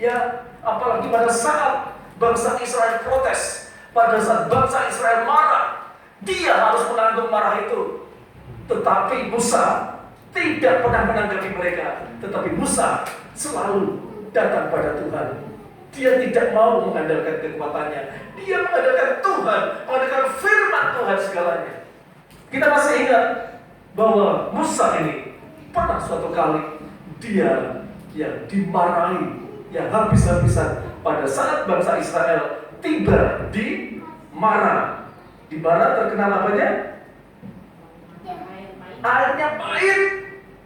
Ya, apalagi pada saat bangsa Israel protes, pada saat bangsa Israel marah, dia harus menanggung marah itu. Tetapi Musa tidak pernah menanggapi mereka. Tetapi Musa selalu datang pada Tuhan. Dia tidak mau mengandalkan kekuatannya. Dia mengandalkan Tuhan, mengandalkan firman Tuhan segalanya. Kita masih ingat bahwa Musa ini pernah suatu kali dia yang dimarahi, yang habis-habisan pada saat bangsa Israel tiba di Mara. Di Mara terkenal apanya? Airnya pahit.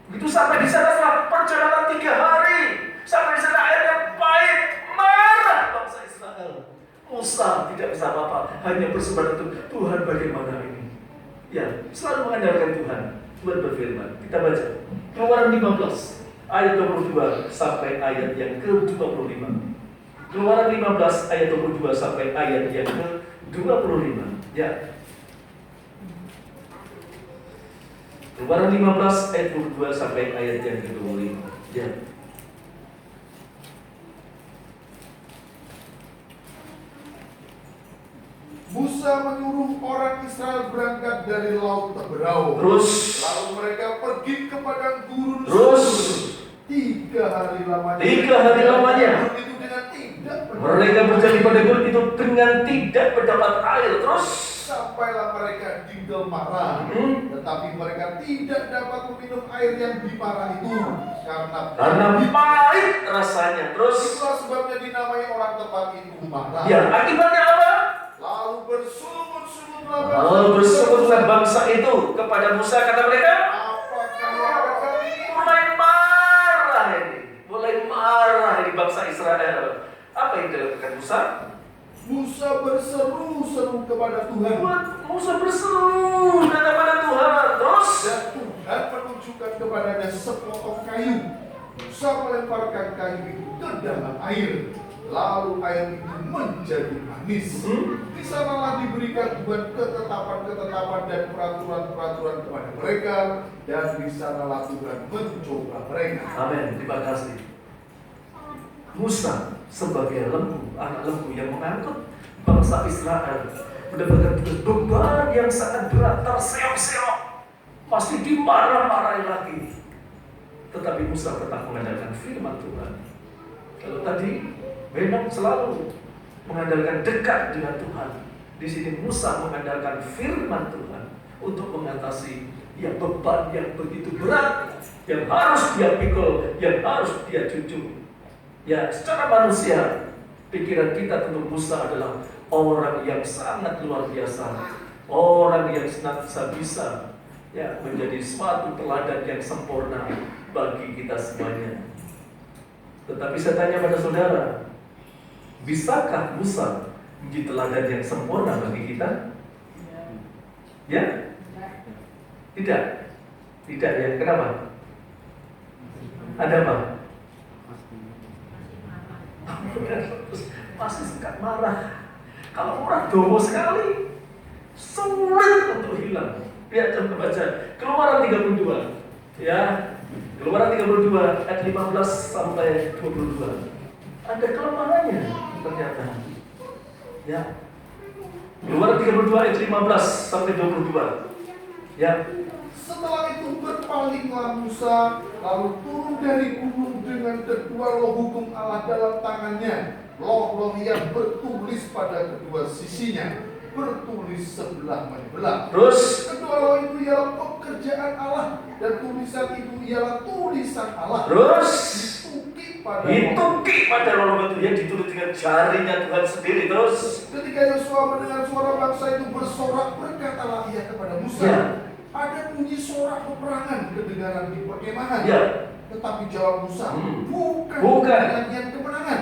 Begitu sampai di sana setelah perjalanan 3 hari, sampai di sana airnya pahit, marah bangsa Israel. Musa tidak bisa apa-apa, hanya berseru untuk Tuhan, bagaimana ini? Ya, selalu mengandalkan Tuhan. Tuhan berfirman. Kita baca Keluaran 15 ayat 22 sampai ayat yang ke-25. Keluaran 15 ayat 22 sampai ayat yang ke-25. Ya. Keluaran 15 ayat 22 sampai ayat yang ke-25. Ya. Musa menyuruh orang Israel berangkat dari laut Teberau. Terus. Lalu mereka pergi ke padang gurun. Terus. 3 hari lamanya. 3 hari lamanya. Itu dengan tidak mereka berjalan pada gurun itu dengan tidak mendapat air. Terus sampailah mereka di Mara. Tetapi mereka tidak dapat meminum air yang di Mara itu karena pahit rasanya. Terus itulah sebabnya dinamai orang tempat itu Mara. Ya, akibatnya apa? Lalu bersungut-sungutlah bangsa itu kepada Musa, kata mereka, mulai marah ini bangsa Israel. Apa yang dilakukan Musa? Musa berseru-seru kepada Tuhan. Musa berseru kepada Tuhan. Terus dan Tuhan menunjukkan kepadanya sepotong kayu. Musa melemparkan kayu itu ke dalam air. Lalu air itu menjadi manis. Di sanalah diberikan Tuhan ketetapan-ketetapan dan peraturan-peraturan kepada mereka, dan di sanalah Tuhan mencoba mereka. Amin. Terima kasih. Musa sebagai lembu, anak lembu yang mengangkut bangsa Israel, mendapatkan beban yang sangat berat, terseok-seok, pasti dimarah-marahi lagi. Tetapi Musa tetap mengandalkan firman Tuhan. Kalau tadi memang selalu mengandalkan dekat dengan Tuhan. Di sini Musa mengandalkan firman Tuhan untuk mengatasi beban yang begitu berat, yang harus dia pikul, yang harus dia junjung. Ya, secara manusia, pikiran kita tentang Musa adalah orang yang sangat luar biasa, orang yang senantiasa bisa menjadi suatu teladan yang sempurna bagi kita semuanya. Tetapi saya tanya pada saudara, bisakah Musa menjadi teladan yang sempurna bagi kita? Ya? Tidak. Tidak ya. Kenapa? Ada apa? Masih suka marah. Kalau orang domo sekali, sulit untuk hilang. Lihat coba baca Keluaran 32. Ya. Keluaran 32 ayat 15 sampai 22. Ada kelemahannya ternyata. Ya. Keluaran 32 ayat 15 sampai 22. Ya. Setelah itu berpalinglah Musa, lalu turun dari gunung dengan kedua loh hukum Allah dalam tangannya, loh-loh yang bertulis pada kedua sisinya, bertulis sebelah menyebelah. Terus kedua loh itu ialah pekerjaan Allah, dan tulisan itu ialah tulisan Allah. Terus ditukik pada loh batu yang ditulis dengan jarinya Tuhan sendiri. Terus ketika Yosua mendengar suara bangsa itu bersorak, berkatalah ia kepada Musa, ada bunyi sorak peperangan kedengaran di perkemahan. Tetapi jawab Musa, bukan nyanyian kemenangan,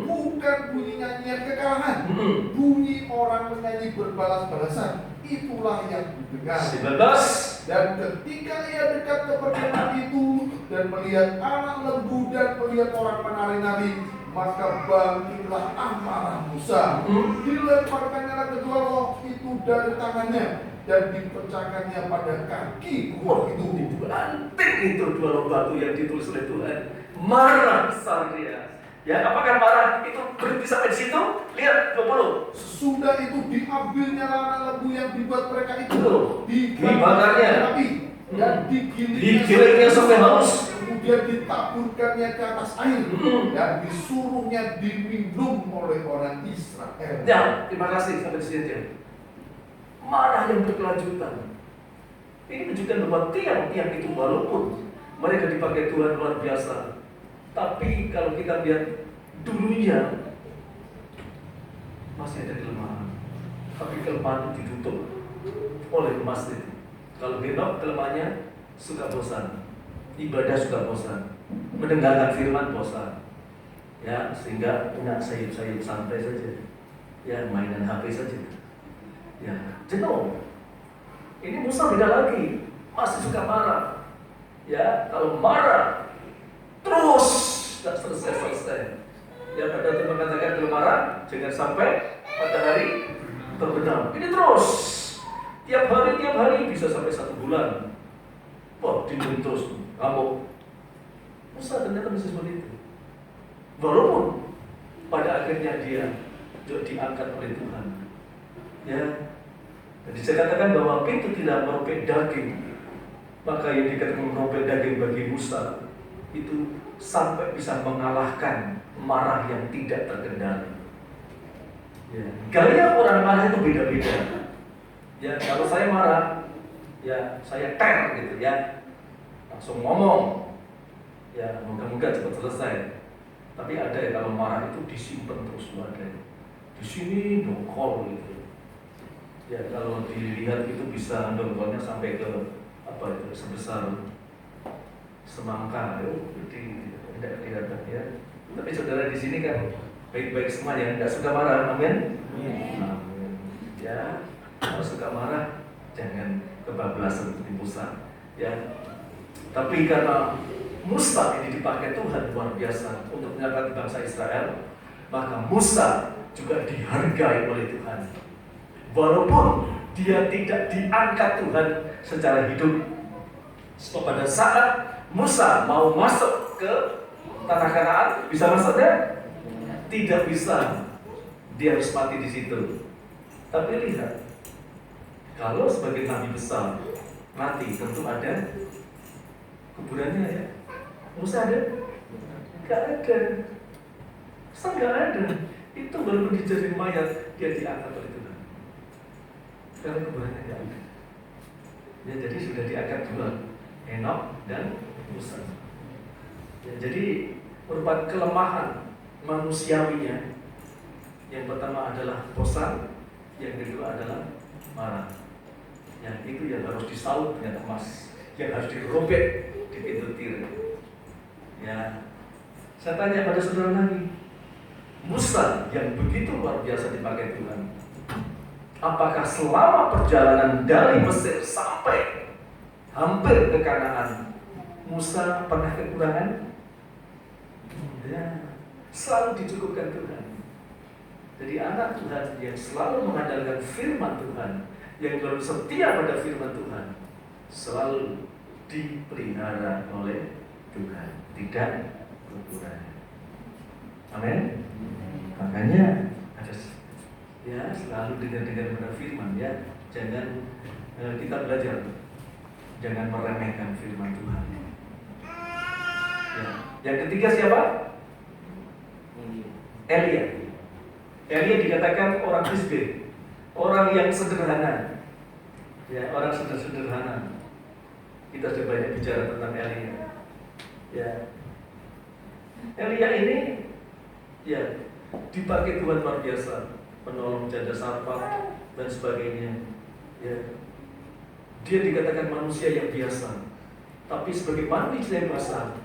bukan bunyi nyanyian kekalahan, bunyi orang menyanyi berbalas-balasan, itulah yang didengar. 19. Dan ketika ia dekat ke perkemahan itu dan melihat anak lembu dan melihat orang menari-nari, maka bangkitlah amarah Musa. Dilemparkannya kedua loh itu dari tangannya dan dipecahkannya pada kaki buah itu. Dibanting itu 2 loh batu yang ditulis oleh Tuhan. Marah besar dia. Ya, apakah marah itu berhenti sampai di situ? Lihat 20. Sesudah itu diambilnya anak lembu yang dibuat mereka itu, dibakarnya api dan digilingnya sampai haus. Kemudian ditaburkannya ke atas air dan disuruhnya diminum oleh orang Israel. Ya, terima kasih sampai di sini. Marah yang berkelanjutan. Ini menunjukkan bahwa tiang-tiang itu walaupun mereka dipakai Tuhan luar biasa, tapi kalau kita lihat dulunya masih ada kelemahan. Tapi kelemahan itu ditutup oleh emas itu. Kalau genok kelemahannya suka bosan, ibadah suka bosan, mendengarkan firman bosan. Ya, sehingga punya sayup-sayup santai saja. Ya, mainan HP saja. Ya, jenuh. Ini Musa beda lagi, masih suka marah. Ya, kalau marah terus tidak selesai. Ya, pada waktu mengatakan kalau marah jangan sampai matahari terbenam. Ini terus tiap hari bisa sampai 1 bulan. Wah, dingin terus, ngamuk. Musa ternyata bisa seperti itu. Walaupun pada akhirnya dia juga diangkat oleh Tuhan. Ya, jadi saya katakan bahwa pintu tidak merobek daging, maka yang dikatakan merobek daging bagi Musa itu sampai bisa mengalahkan marah yang tidak terkendali. Ya, gaya orang marah itu beda-beda. Ya, kalau saya marah, ya saya gitu ya, langsung ngomong. Ya, moga-moga cepat selesai. Tapi ada ya kalau marah itu disimpan terus ada. Di sini dongkol gitu. Ya, kalau dilihat itu bisa dongkolnya sampai ke sebesar semangka, tidak kelihatan ya. Tapi saudara di sini kan baik-baik semua ya, tidak suka marah, amin. Amin. Ya, kalau suka marah jangan kebablasan seperti Musa. Ya, tapi karena Musa ini dipakai Tuhan luar biasa untuk menyelamatkan bangsa Israel, maka Musa juga dihargai oleh Tuhan. Walaupun dia tidak diangkat Tuhan secara hidup. Sebab pada saat Musa mau masuk ke tanah Kanaan, bisa masuknya? Tidak bisa. Dia harus mati di situ. Tapi lihat, kalau sebagai nabi besar mati, tentu ada kuburannya ya. Musa ada? Gak ada. Musa gak ada. Itu walaupun dijadiin mayat, dia diangkat oleh Tuhan. Karena kuburannya gak ada. Ya, jadi sudah diangkat dua, Henok dan Musa. Ya, jadi merupakan kelemahan manusiawinya. Yang pertama adalah bosan, yang kedua adalah marah. Yang itu yang harus disaut dengan emas, yang harus dirobek di pintu tirai. Ya, saya tanya pada saudara lagi, Musa yang begitu luar biasa dipakai Tuhan, apakah selama perjalanan dari Mesir sampai hampir ke Kanaan, Musa pernah kekurangan? Ya, selalu dicukupkan Tuhan. Jadi anak Tuhan yang selalu mengandalkan firman Tuhan, yang selalu setia pada firman Tuhan, selalu dipelihara oleh Tuhan, tidak kekurangan. Amin. Makanya ada ya selalu dengar pada firman ya, jangan kita belajar, jangan meremehkan firman Tuhan. Ya. Yang ketiga siapa? Elia. Elia dikatakan orang miskin, orang yang sederhana. Ya, orang sederhana. Kita sudah banyak bicara tentang Elia. Ya, Elia ini ya dipakai Tuhan luar biasa, menolong janda sarpat dan sebagainya. Ya, dia dikatakan manusia yang biasa, tapi sebagai manusia yang biasa,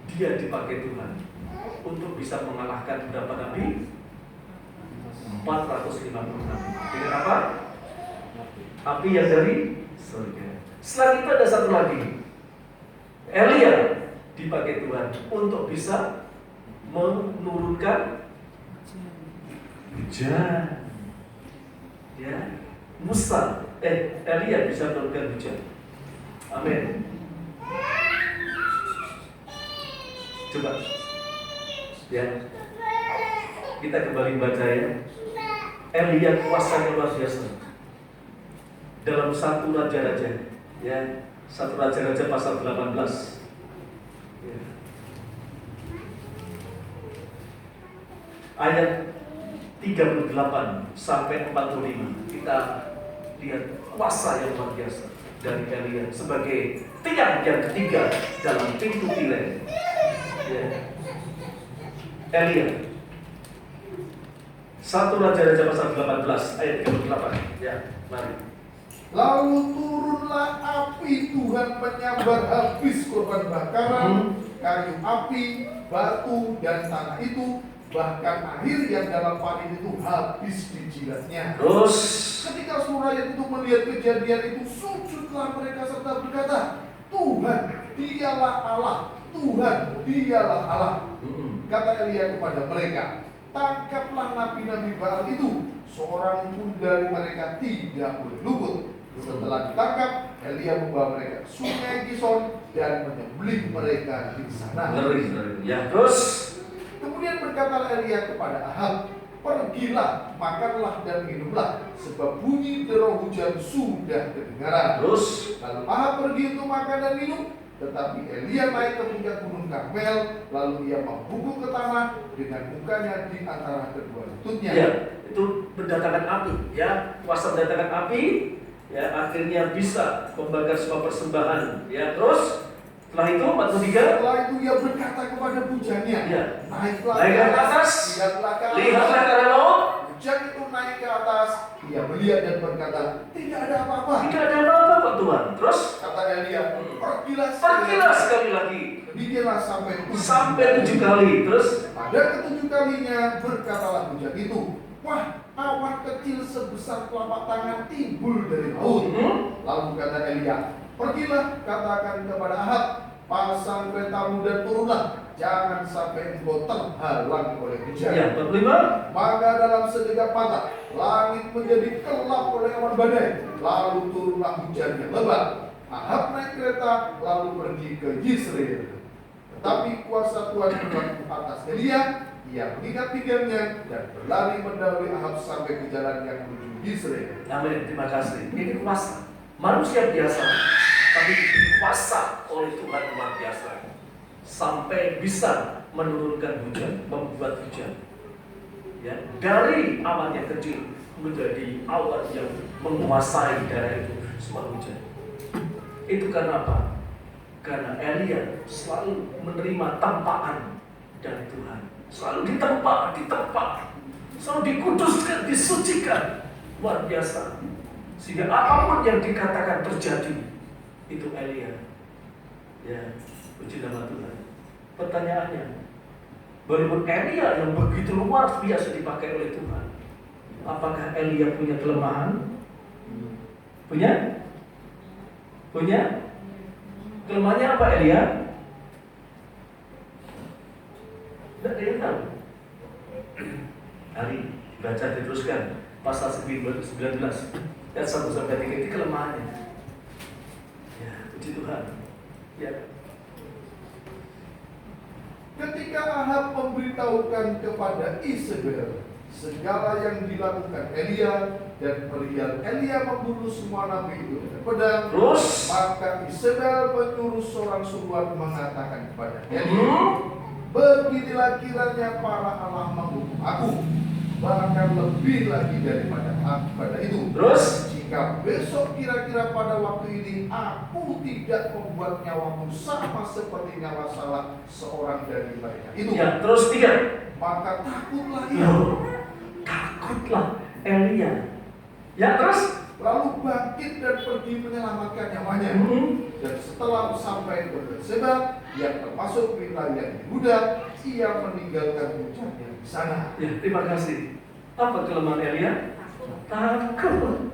dia dipakai Tuhan untuk bisa mengalahkan berapa nabi? 450 nabi. Dengan apa? Api yang dari surga. Selain itu ada satu lagi, Elia dipakai Tuhan untuk bisa menurunkan hujan. Ya, Elia bisa menurunkan hujan. Amin. Coba. Ya. Kita kembali baca ya. Elia kuasanya luar biasa. Dalam 1 Raja-Raja, ya, 1 Raja-Raja pasal 18. Ya. Ayat 38 sampai 45. Kita lihat kuasa yang luar biasa dari Elia sebagai tiang yang ketiga dalam pintu Tire. Ya. Elia 1 Raja-Raja pasal 18 ayat 38. Ya, mari. Lalu turunlah api Tuhan menyambar habis korban bakaran, kayu api, batu, dan tanah itu. Bahkan air yang dalam panen itu habis dijilatnya. Terus ketika seluruh rakyat itu melihat kejadian itu, sujudlah mereka serta berkata, Tuhan, dialah Allah. Tuhan, dialah Allah. Kata Elia kepada mereka, tangkaplah nabi-nabi Baal itu. Seorang pun dari mereka tidak boleh luput. Setelah ditangkap, Elia membawa mereka ke sungai Gison dan menyembelih mereka di sana. Ya, terus kemudian berkata Elia kepada Ahab, pergilah, makanlah dan minumlah, sebab bunyi deru hujan sudah kedengaran. Terus lalu Ahab pergi untuk makan dan minum, tetapi Elia naik ke puncak gunung Karmel, lalu ia membungkuk ke tanah dengan mukanya di antara kedua lututnya. Ya, itu mendatangkan api, ya, kuasa mendatangkan api, ya, akhirnya bisa membakar semua persembahan, ya. Terus setelah itu 43. Setelah itu ia berkata kepada bujangnya, ya, naiklah ke atas, lihatlah ke arah laut. Bujang itu naik ke atas, ia melihat dan berkata, tidak ada apa-apa. Tidak ada apa-apa Pak Tuhan. Terus kata Elia, pergilah sekali lagi. Demikianlah sampai 7 kali. Terus pada ke-7 kalinya berkatalah bujang itu, wah, awan kecil sebesar telapak tangan timbul dari laut. Lalu kata Elia, pergilah, katakan kepada Ahab, pasang keretamu dan turunlah, jangan sampai engkau terhalang oleh hujan. Ya, 45. Maka dalam sekejap mata langit menjadi gelap oleh awan badai, lalu turunlah hujan yang lebat. Ahab naik kereta lalu pergi ke Yisrael. Tetapi kuasa Tuhan berlaku atas Elia. Ia mengikat pinggangnya dan berlari mendahului Ahab sampai ke jalan yang menuju Yisrael. Amin, terima kasih. Ini kuasa manusia biasa, tapi kuasa oleh Tuhan luar biasa, sampai bisa menurunkan hujan, membuat hujan, ya, dari awan yang kecil menjadi awan yang menguasai daerah itu semua hujan. Itu karena apa? Karena Elia selalu menerima tempaan dari Tuhan, selalu ditempa, selalu dikuduskan, disucikan, luar biasa. Sehingga apapun yang dikatakan terjadi, itu Elia. Ya, puji nama Tuhan. Pertanyaannya, walaupun Elia yang begitu luar biasa dipakai oleh Tuhan, apakah Elia punya kelemahan? Punya? Kelemahannya apa Elia? Tidak ada yang tahu. Hari baca diteruskan pasal 19 dan 1 sampai 3 itu kelemahannya. Ya, puji Tuhan. Ya. Ketika Ahab memberitahukan kepada Isabel segala yang dilakukan Elia dan perihal Elia membunuh semua nabi itu dengan pedang, terus maka Isabel menyuruh seorang suruhan mengatakan kepada Elia, beginilah kiranya para Allah menghukum aku, bahkan lebih lagi daripada itu. Terus jika besok kira-kira pada waktu ini aku tidak membuat nyawamu sama seperti nyawa salah seorang dari mereka itu. Ya, terus 3. Maka takutlah ia. Takutlah Elia. Ya, terus lalu bangkit dan pergi menyelamatkan nyawanya. Dan setelah sampai ke Berseba yang termasuk wilayah Yehuda, ia meninggalkan hujannya di sana. Ya, terima kasih. Apa kelemahan Elia? Takut.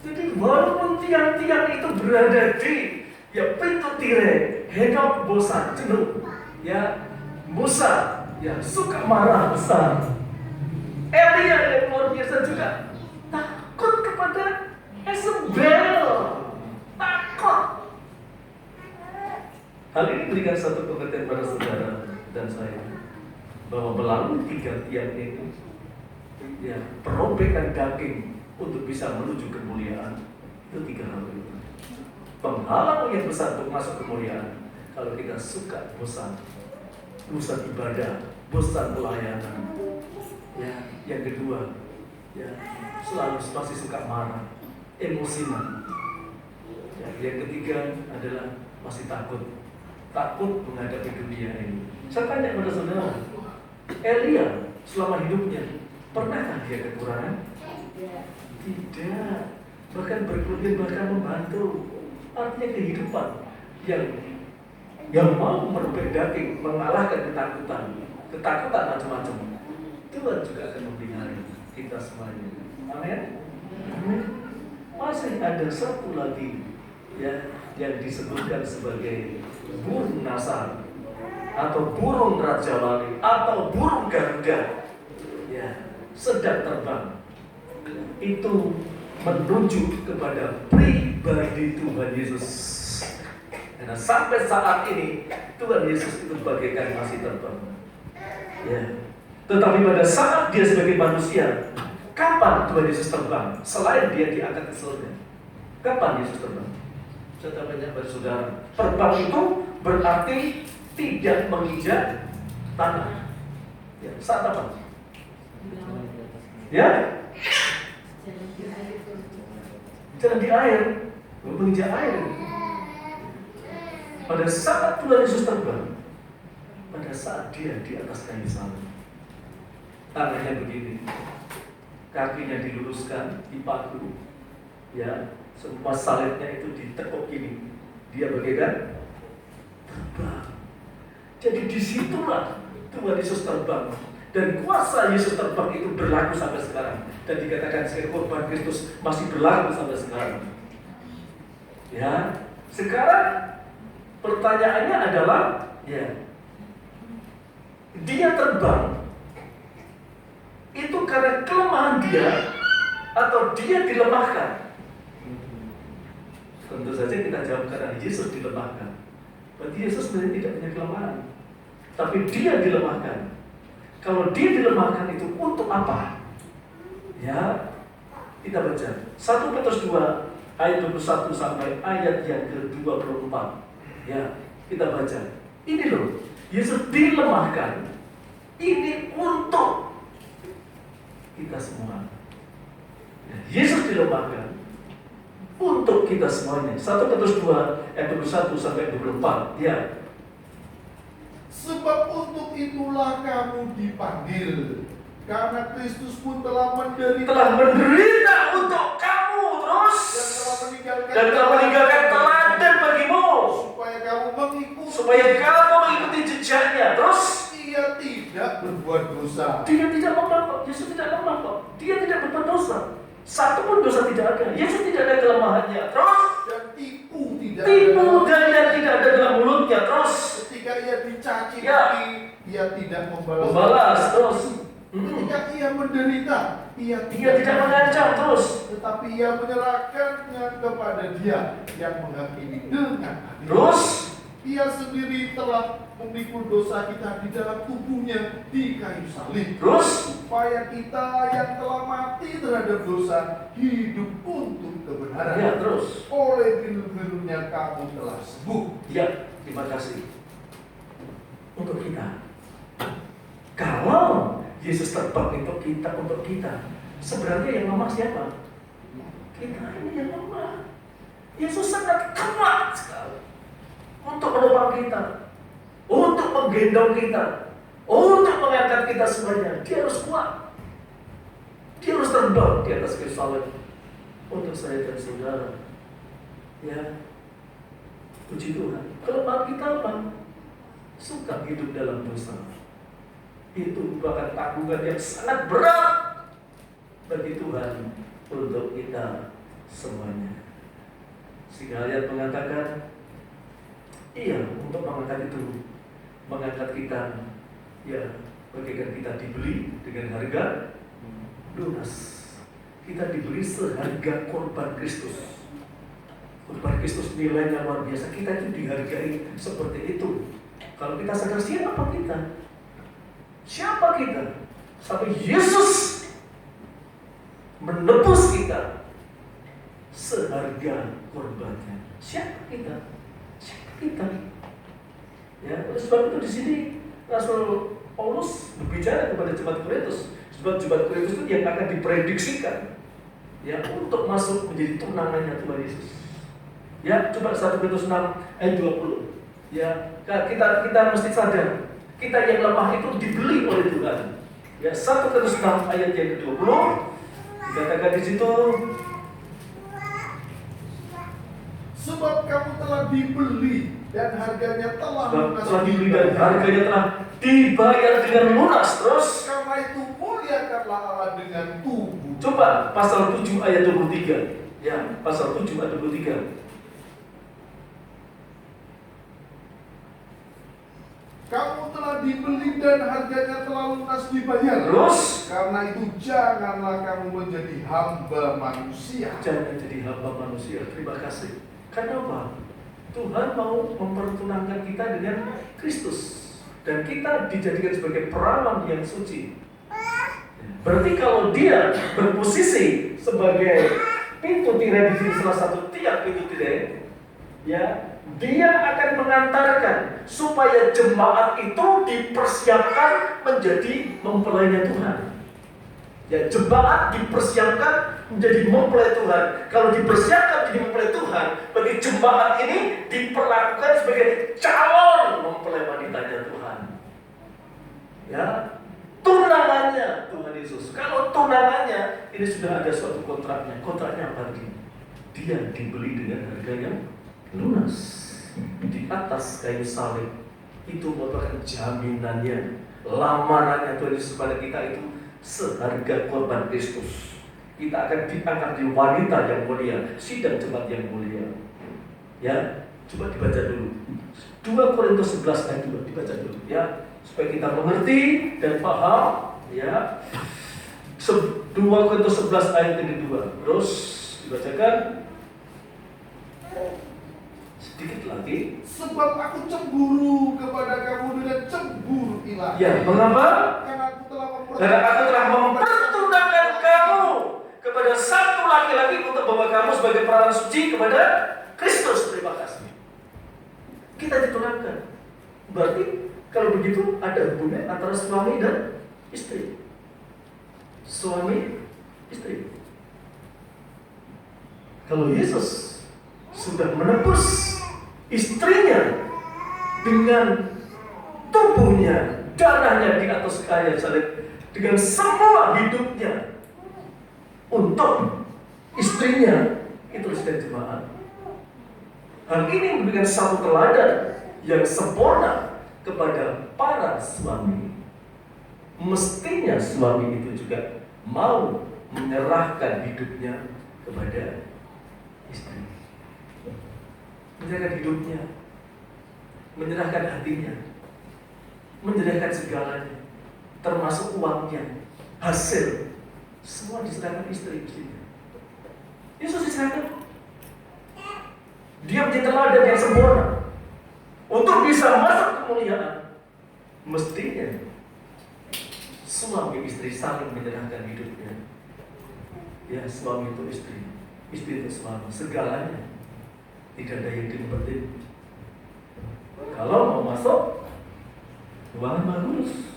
Jadi walaupun tiang-tiang itu berada di pintu Tire, Henok bosan, jenuh, ya, Musa, ya, suka marah besar. Elia yang luar biasa juga takut kepada Isabel, takut. Hal ini berikan satu pengertian pada saudara dan saya. bahwa melalui 3 tiang ini, ya, perobekan daging untuk bisa menuju kemuliaan itu 3 hal itu. Penghalang yang besar untuk masuk kemuliaan, kalau kita suka bosan ibadah, bosan pelayanan. Ya, yang kedua, ya, selalu masih suka marah, emosian. Ya, yang ketiga adalah masih takut menghadapi dunia ini. Saya tanya pada saudara, Elia selama hidupnya pernahkah dia kekurangan? Tidak. Bahkan berkeluhin, bahkan membantu. Artinya kehidupan yang mau merubah daging, mengalahkan ketakutan macam-macam. Tuhan juga akan memelihara kita semuanya. Amin. Masih ada satu lagi, ya, yang disebutkan sebagai burung nasar atau burung raja wali atau burung garuda, ya, sedang terbang. Itu menuju kepada pribadi Tuhan Yesus. Karena sampai saat ini Tuhan Yesus itu bagaikan masih terbang. Ya. Tetapi pada saat dia sebagai manusia, kapan Tuhan Yesus terbang? Selain dia diangkat ke surga, kapan Yesus terbang? Saya tanya pada saudara, terbang itu berarti tidak menginjak tanah. Ya, saat apa? Ya? Jalan di air, menginjak air. Pada saat Tuhan Yesus terbang, pada saat dia di atas kayu salib, tangannya begini, kakinya diluruskan, dipaku, ya, semua salibnya itu ditekuk gini, dia bagaikan terbang. Jadi disitulah Tuhan Yesus terbang. Dan kuasa Yesus terbang itu berlaku sampai sekarang. Dan dikatakan korban Kristus masih berlaku sampai sekarang. Ya, sekarang pertanyaannya adalah, ya, dia terbang itu karena kelemahan dia atau dia dilemahkan? Tentu saja kita jawab karena Yesus dilemahkan. Berarti Yesus sebenarnya tidak punya kelemahan, tapi dia dilemahkan. Kalau dia dilemahkan itu untuk apa? Ya, kita baca 1 Petrus 2 ayat 21 sampai ayat yang ke-24. Ya, kita baca. Ini loh, Yesus dilemahkan. Ini untuk kita semua. Ya, Yesus dilemahkan untuk kita semuanya. 1 Petrus 2 ayat 21 sampai 24. Ya. Sebab untuk itulah kamu dipanggil, karena Kristus pun telah menderita untuk kamu, terus dan telah meninggalkan teladan bagimu, supaya kamu mengikuti jejaknya. Terus ia tidak berbuat dosa. Dia tidak lemah kok. Yesus tidak lemah kok. Dia tidak berbuat dosa. Satu pun dosa tidak ada. Yesus tidak ada kelemahannya. Terus dan tipu dan yang tidak ada dalam mulutnya. Terus ketika ia dicaci, ya, ia tidak membalas. Terus ketika ia menderita, ia tidak mengancam. Terus tetapi ia menyerahkannya kepada Dia yang menghakimi dengan adil. Terus ia sendiri telah memikul dosa kita di dalam tubuhnya di kayu salib. Terus supaya kita yang telah mati terhadap dosa hidup untuk kebenaran. Ya, terus oleh biru-birunya kamu telah sembuh. Ya, terima kasih untuk kita. Kalau Yesus terbang untuk kita, sebenarnya yang lemah siapa? Kita ini yang lemah. Yesus sangat kuat sekali untuk menopang kita, untuk menggendong kita, untuk mengangkat kita semuanya. Dia harus kuat. Dia harus terbang di atas kayu salib untuk saya dan saudara. Ya, puji Tuhan. Kelemahan kita apa? Suka hidup dalam dosa. Itu merupakan tanggungan yang sangat berat bagi Tuhan untuk kita semuanya. Sehingga ayat mengatakan, iya, untuk mengangkat itu, mengangkat kita, ya, bagaikan kita dibeli dengan harga lunas. Kita dibeli seharga korban Kristus. Korban Kristus nilainya luar biasa. Kita itu dihargai seperti itu. Kalau kita sadar siapa kita? Siapa kita? Sampai Yesus menebus kita seharga korbannya. Siapa kita? Siapa kita? Ya, oleh sebab itu di sini Rasul Paulus berbicara kepada jemaat Korintus. Sebab jemaat Korintus itu yang akan diprediksikan ya untuk masuk menjadi tunangannya Tuhan Yesus. Ya, coba 1 Korintus 6 ayat 20. Ya, kita mesti sadar kita yang lemah itu dibeli oleh Tuhan. Ya, 1 Korintus 6 ayat yang ke-20 dikatakan di situ, sebab kamu telah dibeli dan harganya telah dibeli dan harganya telah dibayar dengan lunas. Terus karena itu muliakanlah Allah dengan tubuh. Coba pasal 7 ayat 23. Ya, pasal 7 ayat 23. Kamu telah dibeli dan harganya telah lunas dibayar. Terus karena itu janganlah kamu menjadi hamba manusia. Jangan jadi hamba manusia. Terima kasih. Karena apa? Tuhan mau mempertunangkan kita dengan Kristus. Dan kita dijadikan sebagai perawan yang suci. Berarti kalau dia berposisi sebagai pintu tirai di sini, salah satu tiang pintu tirai, ya, dia akan mengantarkan supaya jemaat itu dipersiapkan menjadi mempelainya Tuhan. Ya, jemaat dipersiapkan menjadi mempelai Tuhan. Kalau dipersiapkan menjadi mempelai Tuhan, berarti jemaat ini diperlakukan sebagai calon mempelai wanitanya Tuhan. Ya, tunangannya Tuhan Yesus. Kalau tunangannya, ini sudah ada suatu kontraknya. Kontraknya apa lagi? Dia dibeli dengan harga yang lunas di atas kayu salib. Itu merupakan jaminannya, lamarannya Tuhan Yesus kepada kita itu seharga korban Kristus. Kita akan diangkat di wanita yang mulia, sidang jemaat yang mulia. Ya, coba dibaca dulu 2 Korintus 11 ayat 2, dibaca dulu ya, supaya kita mengerti dan paham ya. 2 Korintus 11 ayat yang kedua. Terus dibacakan sedikit lagi. Sebab aku cemburu kepada kamu dengan cemburu ilahi. Ya, mengapa? Karena aku telah mempertunangkan kamu kepada satu laki-laki untuk bawa kamu sebagai perawan suci kepada Kristus. Terima kasih. Kita ditunangkan. Berarti kalau begitu ada hubungan antara suami dan istri. Suami, istri. Kalau Yesus sudah menebus istrinya dengan tubuhnya, darahnya di atas kayu salib, dengan semua hidupnya untuk istrinya, itu sedang jemaat. Hal ini memberikan satu teladan yang sempurna kepada para suami. Mestinya suami itu juga mau menyerahkan hidupnya kepada istri. Menyerahkan hidupnya, menyerahkan hatinya, menyerahkan segalanya, termasuk uangnya, hasil, semua diserahkan istri mestinya. Yesus diserahkan. Dia menjadi teladan yang sempurna untuk bisa masuk kemuliaan. Mestinya suami istri saling menyerahkan hidupnya. Ya, suami itu istri, istri itu suami, segalanya. Tidak ada yang diumpetin. Kalau mau masuk, ruangan bagus.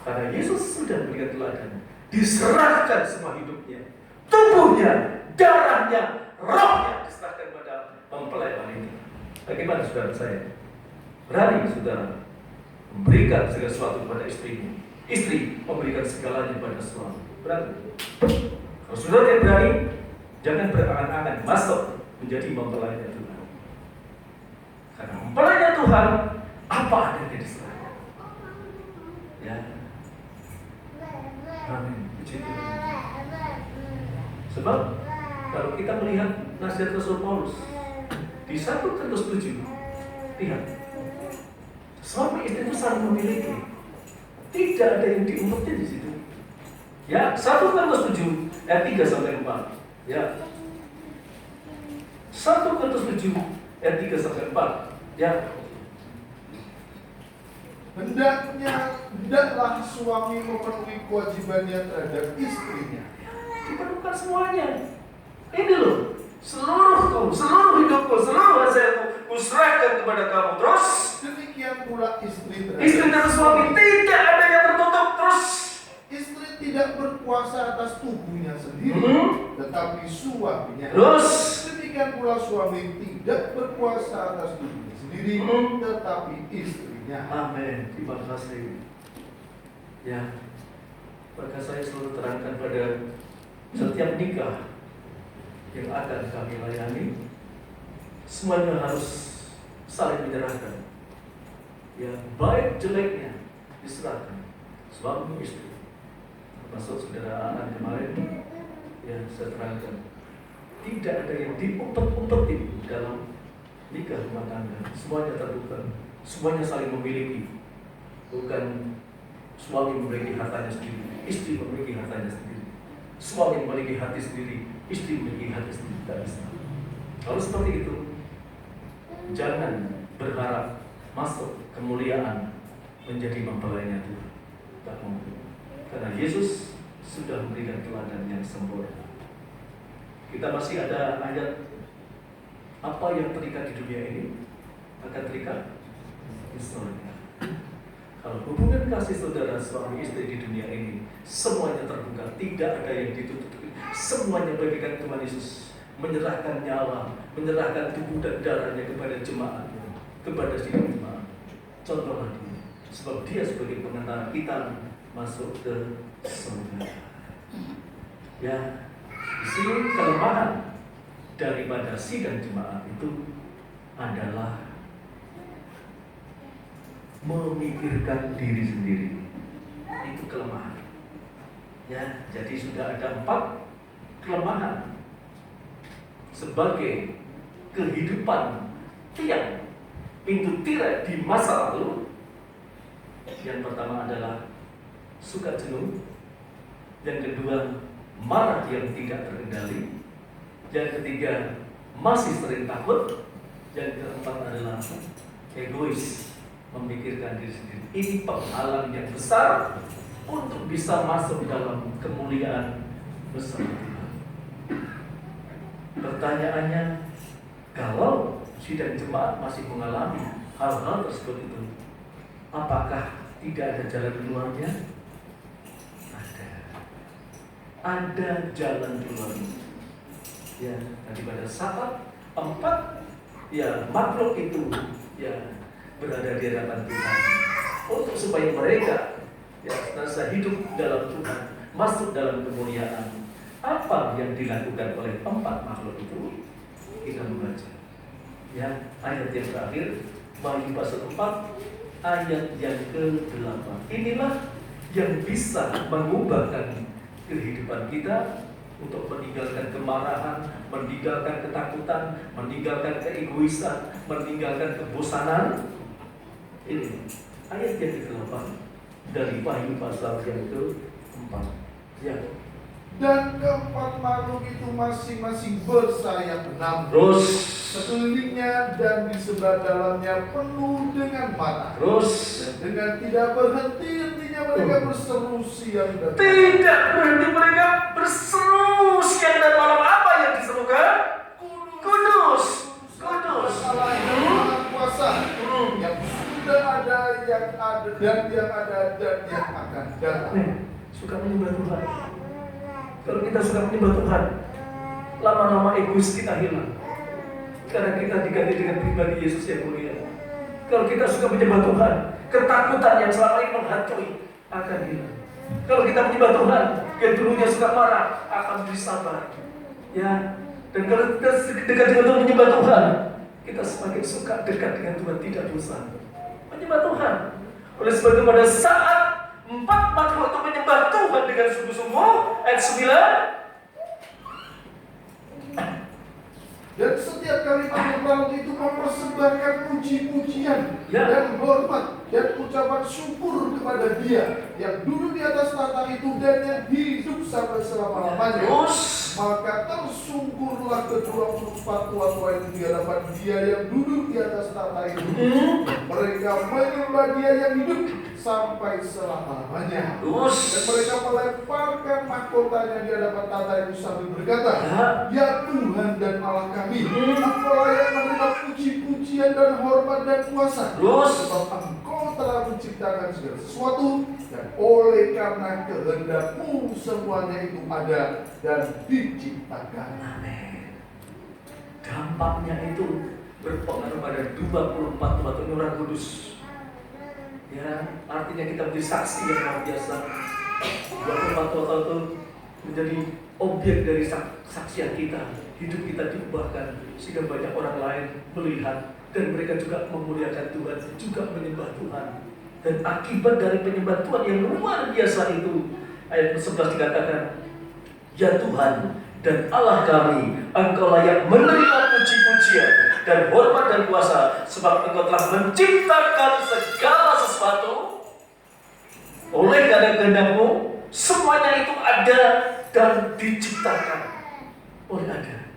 Karena Yesus sudah memberikan teladan, diserahkan semua hidupnya, tubuhnya, darahnya, rohnya diserahkan kepada mempelai wanita. Bagaimana saudara saya? Berani saudara memberikan segala sesuatu kepada istrinya, istri memberikan segalanya kepada suami. Berani? Kalau saudara tidak berani, jangan berangan-angan masuk menjadi mempelainya Tuhan. Karena mempelainya Tuhan, apa adanya diserahkan. Ya. Amin. Puji Tuhan. Sebab kalau kita melihat nasihat Rasul Paulus di 1 Korintus 7, lihat, suami istri itu saling memiliki. Tidak ada yang diumpetin di situ. Ya, 1 Korintus 7 ayat 3 sampai 4. Ya. 1 Korintus 7 ayat 3 sampai 4. Ya. hendaklah suami memenuhi kewajibannya terhadap istrinya. Diperlukan semuanya. Ini loh, seluruh hidupku, seluruh hasilku, kuserahkan kepada kamu. Terus demikian pula istri dan suami tidak ada yang tertutup. Terus istri tidak berkuasa atas tubuhnya sendiri, tetapi suaminya. Terus demikian pula suami tidak berkuasa atas tubuhnya sendiri, tetapi istrinya. Amin. Terima kasih. Ya, maka saya selalu terangkan pada setiap nikah yang akan kami layani, semuanya harus saling menyerahkan. Ya, baik jeleknya diserahkan suami istri. Termasuk saudara Anan kemarin, ya saya terangkan, tidak ada yang diumpet-umpetin dalam nikah rumah tangga. Semuanya terbuka, semuanya saling memiliki. Bukan suami memiliki hartanya sendiri, istri memiliki hartanya sendiri. Suami memiliki hati sendiri, istri memiliki hati sendiri. Tidak bisa. Kalau seperti itu, jangan berharap masuk kemuliaan menjadi mempelainya Tuhan. Tak mungkin. Karena Yesus sudah memberikan teladan yang sempurna. Kita masih ada ayat, apa yang terikat di dunia ini akan terikat di surga. Kalau hubungan kasih saudara suami istri di dunia ini semuanya terbuka, tidak ada yang ditutupi. Semuanya bagaikan Tuhan Yesus menyerahkan nyawa, menyerahkan tubuh dan darahnya kepada jemaat, kepada sidang jemaat. Contohlah dia, sebab dia sebagai pengantara kita masuk ke surga. Ya, di sini kelemahan daripada sidang jemaat itu adalah memikirkan diri sendiri. Itu kelemahan. Ya, jadi sudah ada 4 kelemahan sebagai kehidupan tiang pintu tirai di masa lalu. Yang pertama adalah suka jenuh. Yang kedua, marah yang tidak terkendali. Yang ketiga, masih sering takut. Yang keempat adalah egois, memikirkan diri sendiri. Ini penghalang yang besar untuk bisa masuk dalam kemuliaan besar Tuhan. Pertanyaannya, kalau sidang jemaat masih mengalami hal-hal tersebut itu, apakah tidak ada jalan keluarnya? Ada jalan keluarnya. Ya, tadi pada saat 4 ya makhluk itu ya berada di hadapan Tuhan, untuk supaya mereka ya senantiasa hidup dalam Tuhan, masuk dalam kemuliaan. Apa yang dilakukan oleh 4 makhluk itu? Kita membaca ya ayat yang terakhir, Wahyu pasal 4 ayat yang ke-8. Inilah yang bisa mengubahkan kehidupan kita untuk meninggalkan kemarahan, meninggalkan ketakutan, meninggalkan keegoisan, meninggalkan kebosanan. Ini ayat yang ke-8 dari Wahyu pasal yang ke-4. Ya. Dan keempat makhluk itu masing-masing bersayap 6. Terus sekelilingnya dan di sebelah dalamnya penuh dengan mata. Terus dan dengan tidak berhenti-hentinya mereka berseru siang dan malam. Tidak berhenti mereka berseru siang dan malam. Apa yang diserukan? Kudus, kudus. Allah yang Maha Kuasa, yang sudah ada, yang ada dan yang ada dan yang akan datang. Suka menyembah Tuhan. Kalau kita suka menyembah Tuhan, lama-lama egois kita hilang, karena kita diganti dengan pribadi Yesus yang mulia. Kalau kita suka menyembah Tuhan, ketakutan yang selama ini menghantui akan hilang. Kalau kita menyembah Tuhan, yang dulunya suka marah akan menjadi sabar. Ya, dan kalau kita dekat dengan Tuhan, menyembah Tuhan, kita semakin suka dekat dengan Tuhan, tidak bosan menyembah Tuhan. Oleh sebab itu pada saat 4 makhluk itu menyembah Tuhan dengan sungguh-sungguh, ayat 9. Dan setiap kali makhluk itu mempersembahkan puji-pujian dan hormat dan ucapan syukur kepada Dia yang duduk di atas tahta itu dan yang hidup sampai selama-lamanya. Maka tersungkur itulah ke-24 tua-tua itu di hadapan Dia yang duduk di atas tahta itu. Mereka menyembah Dia yang hidup sampai selama-lamanya. Dan mereka melemparkan mahkotanya di hadapan tahta itu sambil berkata, Ya Tuhan dan Allah kami, Engkau layak menerima puji-pujian dan hormat dan kuasa. Sebab Engkau telah menciptakan segala sesuatu, dan oleh karena kehendak-Mu semuanya itu ada dan diciptakan. Amin. Dampaknya itu berpengaruh pada 24 tua itu Roh Kudus. Ya, artinya kita menjadi saksi yang luar biasa. 24 tua itu menjadi objek dari saksian kita. Hidup kita diubahkan sehingga banyak orang lain melihat dan mereka juga memuliakan Tuhan, juga menyembah Tuhan. Dan akibat dari penyembahan Tuhan yang luar biasa itu, ayat 11 dikatakan, Ya Tuhan dan Allah kami, Engkau layak menerima puji-pujian dan hormat dan kuasa, sebab Engkau telah menciptakan segala sesuatu. Oleh karena kehendak-Mu, semuanya itu ada dan diciptakan oleh ada.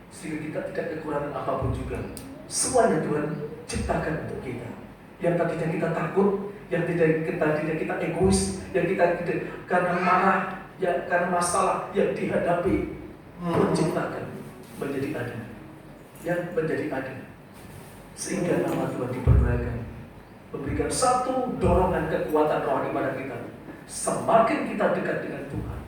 Sehingga kita tidak kekurangan apapun juga. Semuanya Tuhan ciptakan untuk kita. Yang tadinya kita takut, yang tadinya kita egois, yang kita tidak karena marah, ya karena masalah yang dihadapi, Tuhan ciptakan menjadi ada, yang menjadi ada, sehingga nama Tuhan dipermuliakan, memberikan satu dorongan kekuatan rohani pada kita. Semakin kita dekat dengan Tuhan,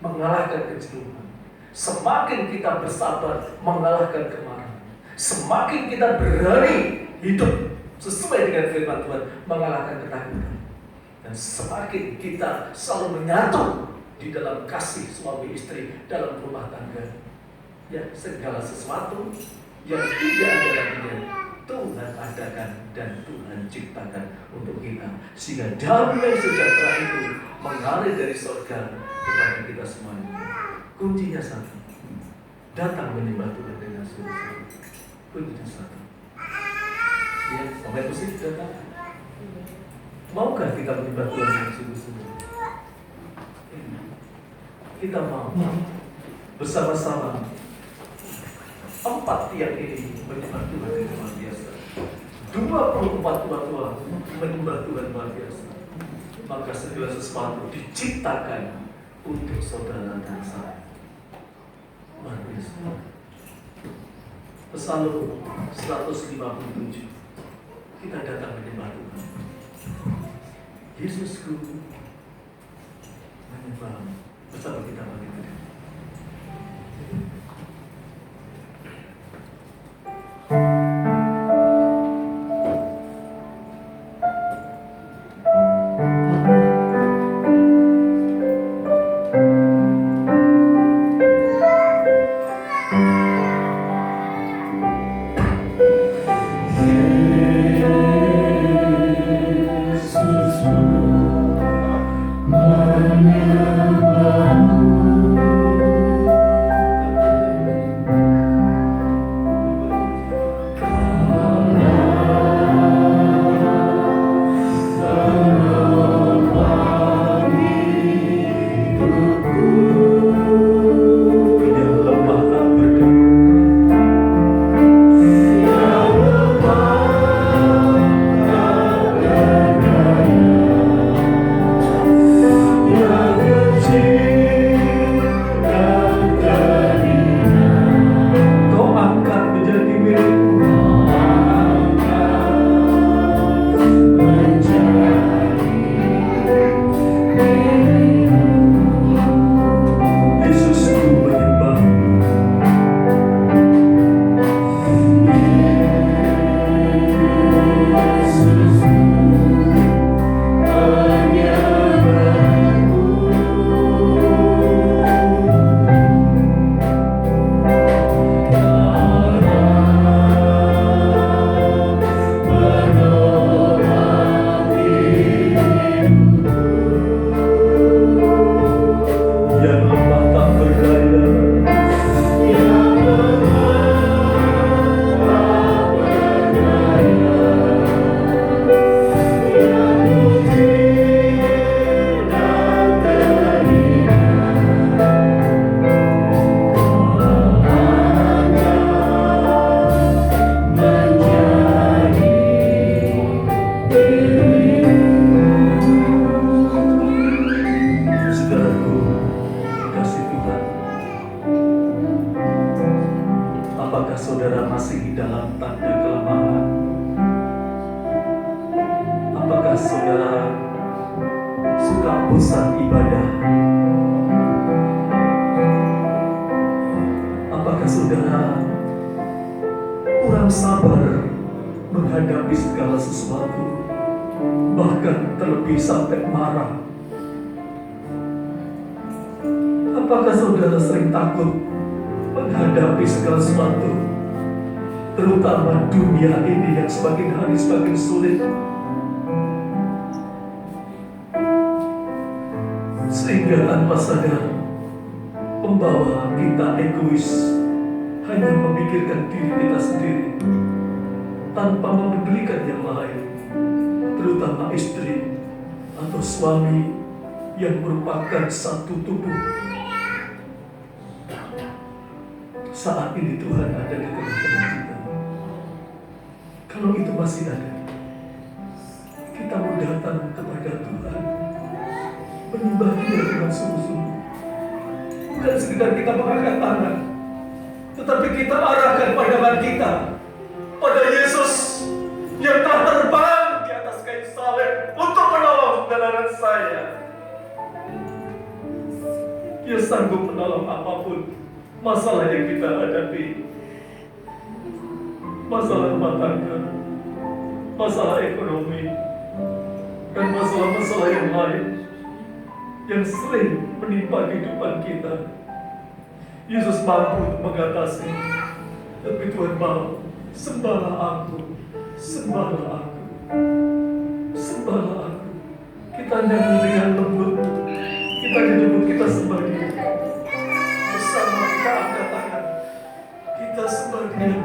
mengalahkan kejenuhan. Semakin kita bersabar, mengalahkan kemarahan. Semakin kita berani hidup sesuai dengan firman Tuhan, mengalahkan ketakutan. Dan semakin kita selalu menyatu di dalam kasih suami istri dalam rumah tangga. Ya, segala sesuatu yang tidak ada laginya Tuhan adakan dan Tuhan ciptakan untuk kita, sehingga damai sejahtera itu mengalir dari surga kepada kita semuanya. Kuncinya satu, datang menyembah Tuhan dengan sungguh-sungguh. Kuncinya satu. Ya, pemain musik datang. Maukah kita menyembah Tuhan dengan sungguh-sungguh? Kita mau bersama-sama 4 tiang ini menyembah Tuhan dengan luar biasa. 24 tua-tua menyembah Tuhan luar biasa. Maka segala sesuatu diciptakan untuk saudara dan saya. Luar biasa. Psalm 157. Kita datang menyembah Tuhan. Yesusku menyembah bersama kita bagi kita. Menyembahmu dalam tanda kelemahan? Apakah saudara suka bosan ibadah? Apakah saudara kurang sabar menghadapi segala sesuatu, bahkan terlebih sampai marah? Apakah saudara sering takut menghadapi segala sesuatu, terutama dunia ini yang semakin hari semakin sulit, sehingga tanpa sadar membawa kita egois, hanya memikirkan diri kita sendiri tanpa mempedulikan yang lain, terutama istri atau suami yang merupakan satu tubuh. Saat ini Tuhan ada di tengah-tengah kita. Kalau itu masih ada, kita mau datang kepada Tuhan, menyembah Dia dengan sungguh-sungguh. Bukan sekedar kita mengangkat tangan, tetapi kita arahkan pandangan kita pada Yesus yang telah terbang di atas kayu salib untuk menolong saudara saya. Dia sanggup menolong apapun masalah yang kita hadapi, masalah rumah tangga, masalah ekonomi, dan masalah-masalah yang lain yang sering menimpa kehidupan kita. Yesus mampu untuk mengatasi, tapi Tuhan mau, sembahlah aku, sembahlah aku, sembahlah aku. Kita nyanyi dengan lembut, kita menyebut, kita sembah Dia. Bersama kita angkat tangan, kita sembah Dia.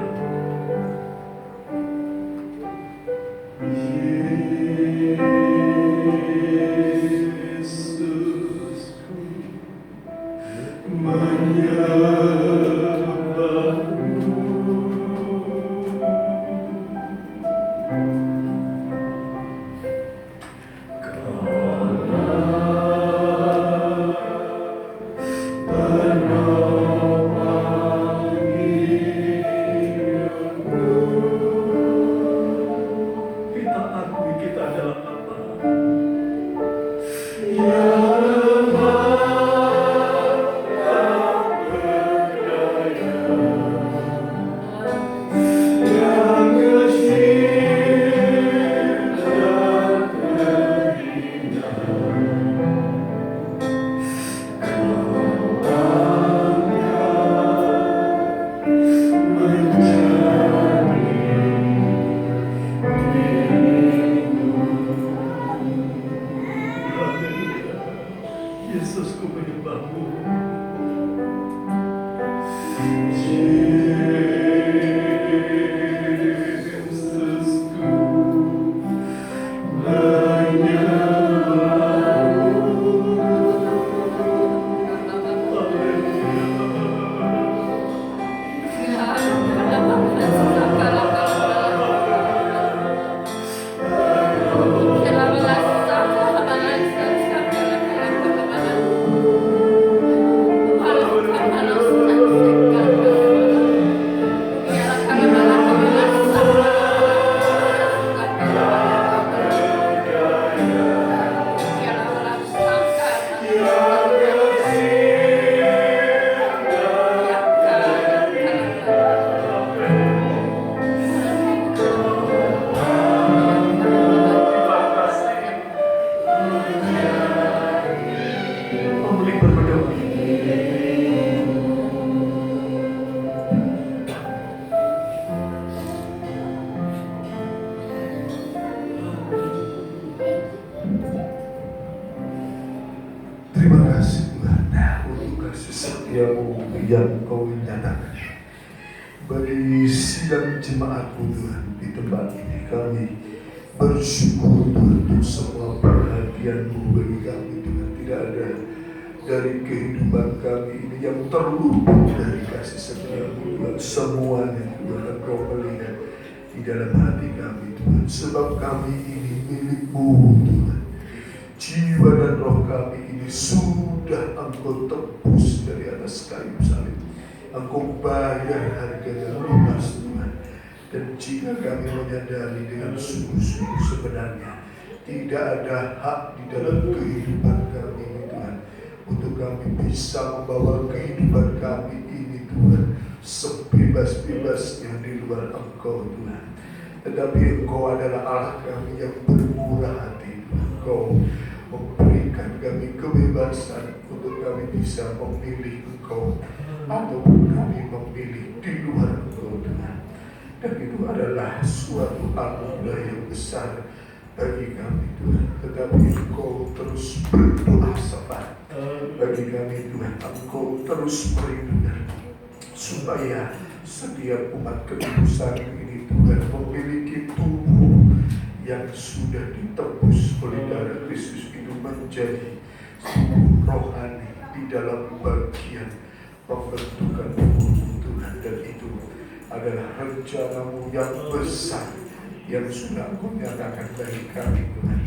yang Kau nyatakan bagi sidang jemaat-Mu Tuhan di tempat ini. Kami bersyukur Tuhan untuk semua perhatian-Mu bagi kami Tuhan. Tidak ada dari kehidupan kami ini yang terluput dari kasih setia-Mu Tuhan. Semuanya Tuhan Engkau melihat di dalam hati kami Tuhan. Sebab kami ini milik-Mu Tuhan. Jiwa dan roh kami ini sudah Engkau tebus dari atas kayu salib. Engkau bayar harganya lunas Tuhan. Dan jika kami menyadari dengan sungguh-sungguh sebenarnya tidak ada hak di dalam kehidupan kami ini Tuhan, untuk kami bisa membawa kehidupan kami ini Tuhan sebebas-bebasnya di luar Engkau Tuhan. Tetapi Engkau adalah Allah kami yang bermurah hati. Engkau memberikan kami kebebasan untuk kami bisa memilih Engkau ataupun kami memilih di luar Engkau Tuhan. Dan itu adalah suatu anugerah yang besar bagi kami Tuhan. Tetapi Engkau terus berdoa syafaat bagi kami Tuhan. Engkau terus merindukan supaya setiap umat ketubusan ini Tuhan memiliki tubuh yang sudah ditebus oleh darah Kristus itu menjadi tubuh rohani di dalam bagian pembentukan tubuh Tuhan. Dan itu adalah rencana-Mu yang besar yang sudah Engkau nyatakan bagi kami Tuhan.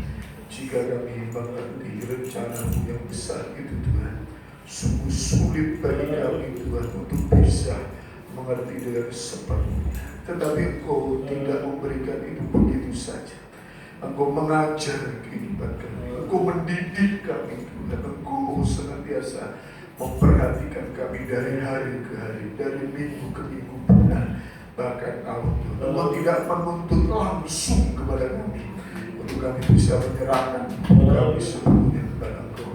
Jika kami mengerti rencana-Mu yang besar itu Tuhan, sungguh sulit bagi kami Tuhan untuk bisa mengerti dengan sepenuhnya. Tetapi Engkau tidak memberikan itu begitu saja. Engkau mengajar kehidupan kami, Engkau mendidik kami Tuhan. Engkau senantiasa memperhatikan kami dari hari ke hari, dari minggu ke minggu, bahkan tahun Tuhan. Engkau tidak menuntut langsung kepada kami untuk kami bisa menyerahkan kami sepenuhnya kepada Engkau.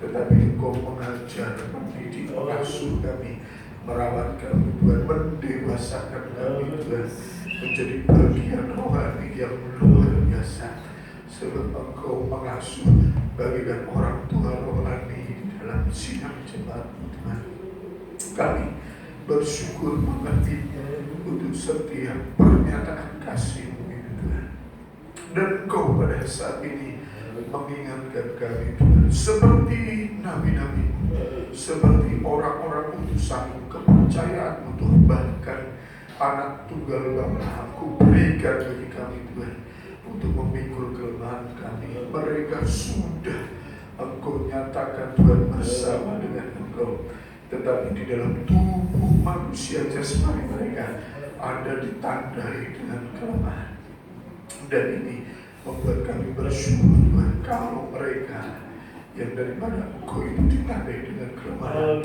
Tetapi Engkau mengajar, mendidik, mengasuh kami, merawat kami Tuhan, mendewasakan kami Tuhan menjadi bagian rohani yang luar biasa. Sebab Engkau mengasuh bagikan orang tua rohani dalam sidang jemaat Tuhan. Kami bersyukur mengerti untuk setiap pernyataan kasih-Mu itu Tuhan. Dan Engkau pada saat ini mengingatkan kami Tuhan, seperti nabi-nabi, seperti orang-orang utusan kepercayaan-Mu Tuhan, bahkan anak tunggal Bapa Aku berikan bagi kami Tuhan untuk memikul kelemahan kami. Mereka sudah Engkau nyatakan Tuhan bersama dengan Engkau, tetapi di dalam tubuh manusia jasmani mereka ada ditandai dengan kelemahan. Dan ini membuat kami bersyukur Tuhan, kalau mereka yang daripada Engkau itu ditandai dengan kelemahan,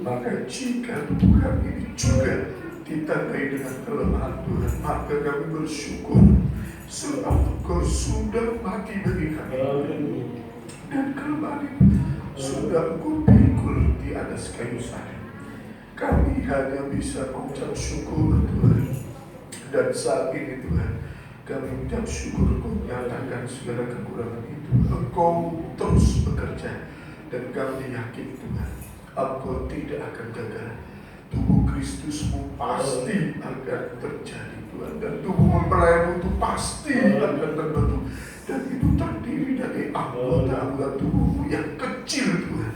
maka jika tubuh kami ini juga ditandai dengan kelemahan Tuhan, maka kami bersyukur sebab Engkau sudah mati bagi kami, dan kelemahan itu sudah Engkau pikul di atas kayu salib. Kami hanya bisa mengucap syukur Tuhan. Dan saat ini Tuhan, kami mengucap syukur Engkau nyatakan segala kekurangan itu. Engkau terus bekerja, dan kami yakin Tuhan, Engkau tidak akan gagal. Tubuh Kristus-Mu pasti akan terjadi Tuhan, dan tubuh mempelai-Mu itu pasti akan terbentuk. Dan itu terdiri dari anggota-anggota tubuh yang kecil Tuhan.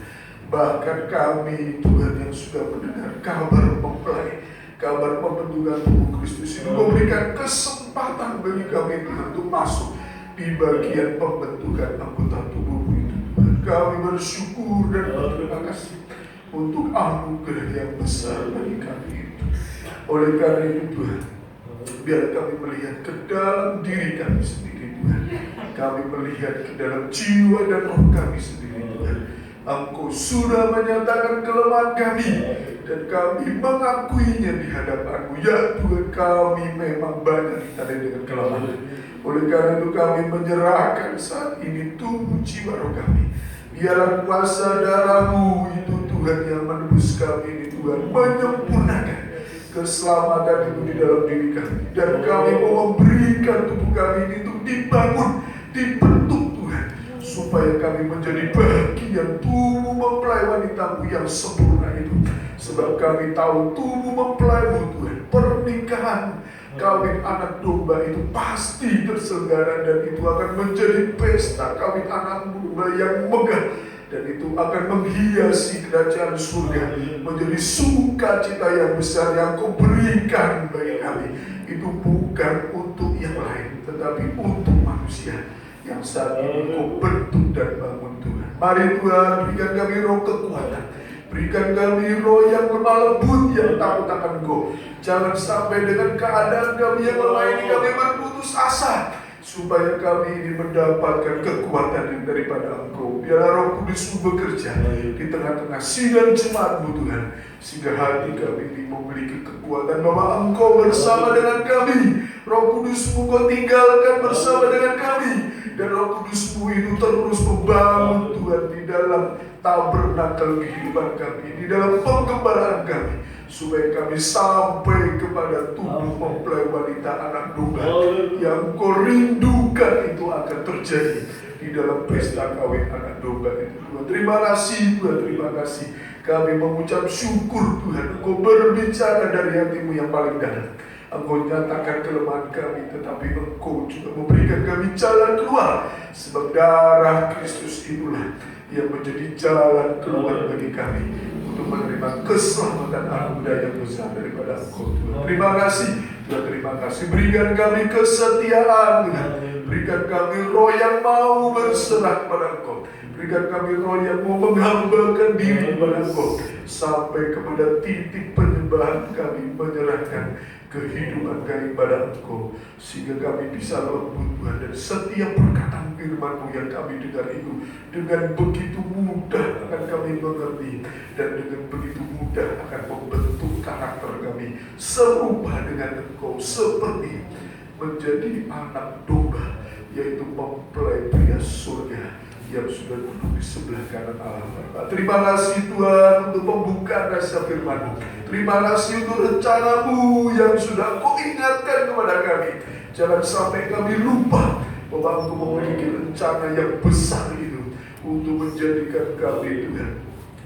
Bahkan kami Tuhan yang sudah mendengar kabar mempelai, kabar pembentukan tubuh Kristus itu memberikan kesempatan bagi kami Tuhan untuk masuk di bagian pembentukan anggota tubuh itu Tuhan. Kami bersyukur dan berterima kasih untuk anugerah yang besar bagi kami itu. Oleh karena itu Tuhan, biar kami melihat ke dalam diri kami sendiri Tuhan. Kami melihat ke dalam jiwa dan roh kami sendiri Tuhan. Engkau sudah menyatakan kelemahan kami, dan kami mengakuinya di hadapan-Mu. Ya Tuhan, kami memang banyak ditandai dengan kelemahan. Oleh karena itu kami menyerahkan saat ini tubuh jiwa roh kami. Biarlah kuasa darah-Mu itu Tuhan yang menebus kami ini Tuhan, menyempurnakan keselamatan itu di dalam diri kami. Dan kami mau memberikan tubuh kami ini untuk dibangun, dibentuk Tuhan, supaya kami menjadi bagian tubuh mempelai wanita-Mu yang sempurna itu. Sebab kami tahu tubuh mempelai-Mu Tuhan, pernikahan, kawin anak domba itu pasti terselenggara, dan itu akan menjadi pesta kawin anak domba yang megah, dan itu akan menghiasi kerajaan surga, menjadi sukacita yang besar yang Kau berikan bagi kami. Itu bukan untuk yang lain, tetapi untuk manusia yang saat ini Kau bentuk dan bangun Tuhan. Mari Tuhan, berikan kami roh kekuatan, Berikan kami roh yang lemah lembut, yang takut akan Engkau. Jangan sampai dengan keadaan kami yang lemah ini kami berputus asa, supaya kami ini mendapatkan kekuatan daripada Engkau. Biarlah Roh Kudus bekerja di tengah-tengah sidang jemaat-Mu Tuhan, sehingga hati kami ini memiliki kekuatan bahwa Engkau bersama dengan kami. Roh Kudus-Mu Kau tinggalkan bersama dengan kami, dan Roh Kudus-Mu itu terus membangun Tuhan di dalam tabernakel kehidupan kami, di dalam penggembalaan kami, supaya kami sampai kepada tubuh mempelai wanita anak domba yang Kau rindukan itu akan terjadi di dalam pesta kawin anak domba itu. Tuhan, terima kasih Tuhan, terima kasih. Kami mengucap syukur Tuhan, Engkau berbicara dari hati-Mu yang paling dalam. Engkau nyatakan kelemahan kami, tetapi Engkau juga memberikan kami jalan keluar. Sebab darah Kristus itulah yang menjadi jalan keluar bagi kami untuk menerima keselamatan anugerah yang besar daripada Engkau Tuhan. Terima kasih Tuhan, terima kasih. Berikan kami kesetiaan Tuhan. Berikan kami roh yang mau berserah kepada Engkau. Berikan kami roh yang mau menghambakan diri kepada Engkau, sampai kepada titik penyembahan kami menyerahkan kehidupan kami pada Engkau, sehingga kami bisa lembut Tuhan, dan setiap perkataan firman-Mu yang kami dengar itu dengan begitu mudah akan kami mengerti, dan dengan begitu mudah akan membentuk karakter kami serupa dengan Engkau, seperti menjadi anak domba, yaitu mempelai pria surga yang sudah duduk di sebelah kanan Allah Bapa. Terima kasih Tuhan untuk pembukaan rasa firman-Mu. Terima kasih untuk rencana-Mu yang sudah Kau ingatkan kepada kami. Jangan sampai kami lupa bahwa Engkau memiliki rencana yang besar itu untuk menjadikan kami Tuhan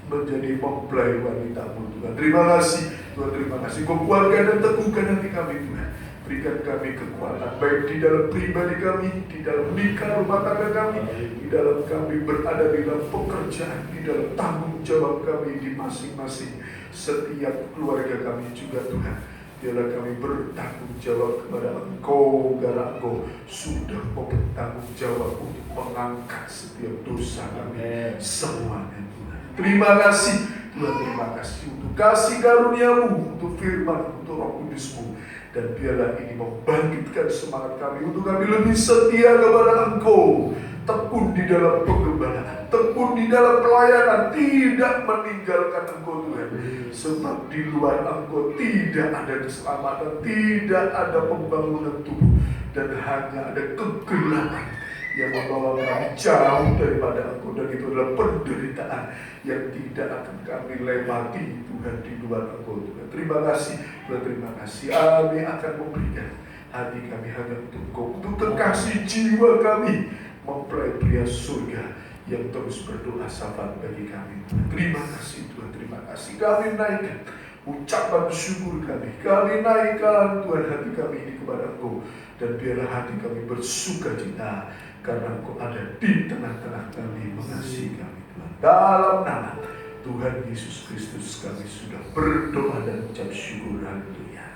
menjadi mempelai wanita-Mu Tuhan. Terima kasih Tuhan, terima kasih. Kau kuatkan dan teguhkan hati kami Tuhan. Berikan kami kekuatan, baik di dalam pribadi kami, di dalam nikah rumah tangga kami, di dalam kami berada di dalam pekerjaan, di dalam tanggung jawab kami di masing-masing setiap keluarga kami juga Tuhan. Biarlah kami bertanggung jawab kepada Engkau, karena Engkau sudah bertanggung jawab untuk mengangkat setiap dosa kami semuanya Tuhan. Terima kasih Tuhan, terima kasih untuk kasih karunia-Mu, untuk firman, untuk Roh Kudus-Mu. Dan biarlah ini membangkitkan semangat kami untuk kami lebih setia kepada Engkau, tekun di dalam penggembalaan, tekun di dalam pelayanan, tidak meninggalkan Engkau Tuhan. Sebab di luar Engkau tidak ada keselamatan, tidak ada pembangunan tubuh, dan hanya ada kegelapan yang membawa kami jauh daripada Engkau, dan itu adalah penderitaan yang tidak akan kami lewati Tuhan di luar Engkau Tuhan. Terima kasih Tuhan, terima kasih. Kami akan memberikan hati kami hanya untuk Engkau, untuk kekasih jiwa kami, mempelai pria surga yang terus berdoa syafaat bagi kami. Terima kasih Tuhan, terima kasih. Kami naikkan ucapan syukur kami naikkan Tuhan hati kami ini kepada Engkau, dan biarlah hati kami bersuka cita karena Engkau ada di tengah-tengah kami, mengasihi kami Tuhan. Dalam nama Tuhan Yesus Kristus kami sudah berdoa dan ucap syukur. Haleluya.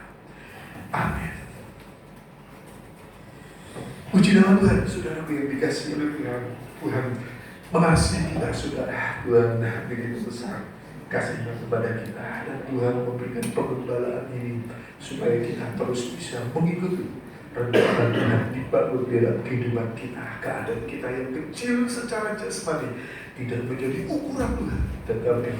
Amin. Puji nama Tuhan, saudara yang dikasihi oleh Tuhan. Tuhan mengasihi kita, saudara. Tuhan begitu besar kasihnya kepada kita, dan Tuhan memberikan penggembalaan ini supaya kita terus bisa mengikuti rencana Tuhan dibangun dalam kehidupan kita. Keadaan kita yang kecil secara jasmani tidak menjadi ukuran Tuhan, tetapi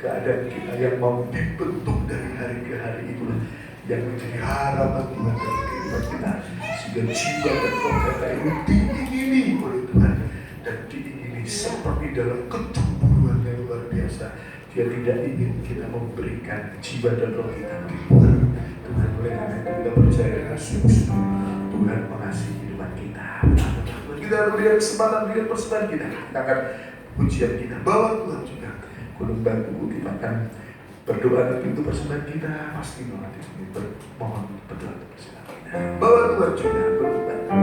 keadaan kita yang mau dibentuk dari hari ke hari itulah yang menjadi harapan Tuhan dalam kehidupan kita, sehingga jiwa dan roh kita ini diingini oleh Tuhan, dan diingini seperti dalam kecemburuan yang luar biasa. Dia tidak ingin kita memberikan jiwa dan roh kita di luar Tuhan. Oleh karena itu kita percaya dengan sungguh-sungguh Tuhan mengasihi kehidupan kita. Kita berikan kesempatan, berikan persembahan kita. Kita akan pujian kita bawa Tuhan juga. Kulung bantu kita akan berdoa untuk persembahan kita. Pasti banget ini mohon berdoa untuk persembahan kita. Bawa Tuhan juga kulung bantu.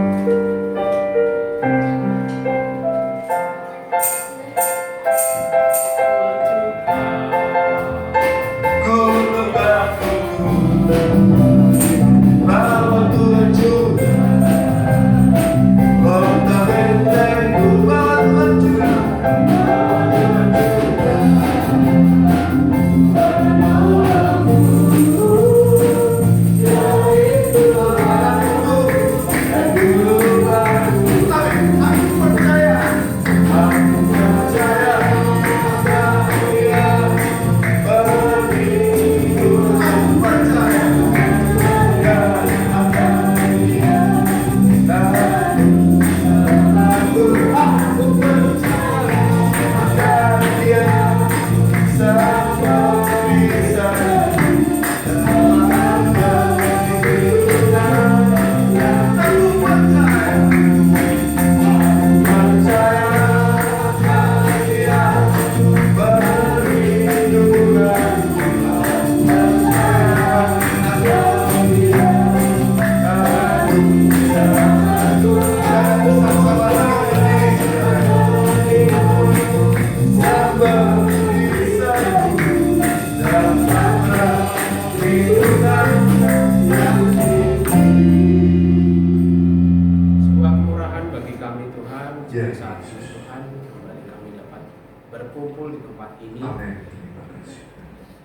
berkumpul di tempat ini. Amin. Terima kasih.